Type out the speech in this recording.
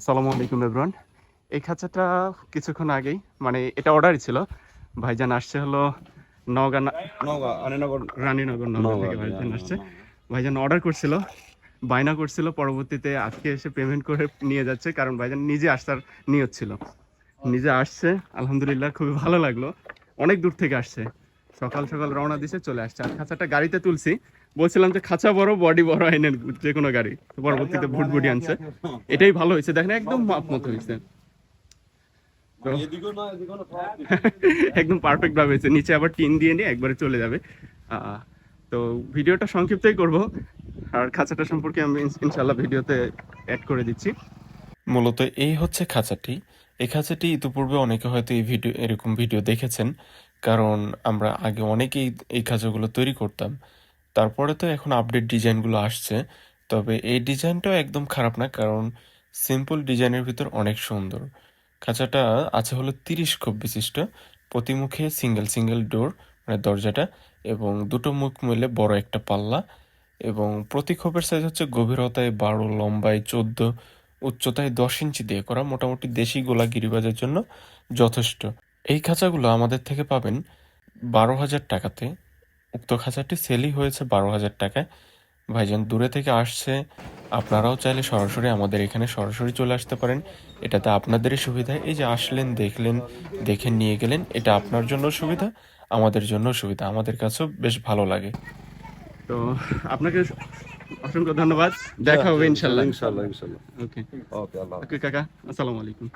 আসসালামু আলাইকুম এভরিওয়ান। এই খাঁচাটা কিছুক্ষণ আগেই মানে এটা অর্ডারই ছিল। ভাইজান আসছে হলো নওগাঁ রানীনগর নওগাঁ থেকে ভাইজান আসছে। ভাইজান অর্ডার করছিল, বায়না করছিল, পরবর্তীতে আজকে এসে পেমেন্ট করে নিয়ে যাচ্ছে, কারণ ভাইজান নিজে আসার নিয়ত ছিল। নিজে আসছে, আলহামদুলিল্লাহ খুবই ভালো লাগলো। অনেক দূর থেকে আসছে, সকাল সকাল রওনা দিছে, চলে আসছে। আর খাঁচাটা গাড়িতে তুলছি, বলছিলাম যে খাঁচা বড় বডি বড় আইনেন যে কোনো গাড়ি, তো পরবর্তীতে ভুটভুটি আনছে। এটাই ভালো হয়েছে, দেখেন একদম মাপ মতো হয়েছে, তো একদম পারফেক্ট ভাবে হয়েছে। নিচে আবার টিন দিয়ে নিয়ে একবারে চলে যাবে। তো ভিডিওটা সংক্ষিপ্তই করব, আর খাঁচাটা সম্পর্কে আমি ইনশাল্লাহ ভিডিওতে অ্যাড করে দিচ্ছি। মূলত এই হচ্ছে খাঁচাটি। এই খাঁচাটি ইতিপূর্বে অনেকে হয়তো এরকম ভিডিও দেখেছেন, কারণ আমরা আগে অনেকেই এই খাঁচাগুলো তৈরি করতাম। তারপরে তো এখন আপডেট ডিজাইনগুলো আসছে, তবে এই ডিজাইনটাও একদম খারাপ না, কারণ সিম্পল ডিজাইনের ভিতর অনেক সুন্দর। খাঁচাটা আছে হলো 30 খোপ বিশিষ্ট, প্রতি মুখে সিঙ্গেল সিঙ্গেল ডোর, মানে দরজাটা, এবং দুটো মুখ মিলে বড় একটা পাল্লা, এবং প্রতি খোপের সাইজ হচ্ছে গভীরতায় 12, লম্বায় 14, উচ্চতায় 10 ইঞ্চি দিয়ে করা, মোটামুটি দেশি গোলা গিরিবাজের জন্য যথেষ্ট। এই খাঁচাগুলো আমাদের থেকে পাবেন 12,000 টাকাতে। উক্ত খাঁচাটি সেলই হয়েছে 12,000 টাকায়। ভাইজান দূরে থেকে আসছে, আপনারাও চাইলে সরাসরি আমাদের এখানে সরাসরি চলে আসতে পারেন। এটাতে আপনাদেরই সুবিধা। এই যে আসলেন, দেখলেন, দেখে নিয়ে গেলেন, এটা আপনার জন্য সুবিধা, আমাদের জন্য সুবিধা, আমাদের কাছেও বেশ ভালো লাগে। তো আপনাকে অসংখ্য ধন্যবাদ, দেখা হবে ইনশাল্লাহ। ইনশাল্লাহ ইনশাল্লাহ। ওকে ওকে, আল্লাহ হাফেজ। ওকে কাকা, আসসালামু আলাইকুম।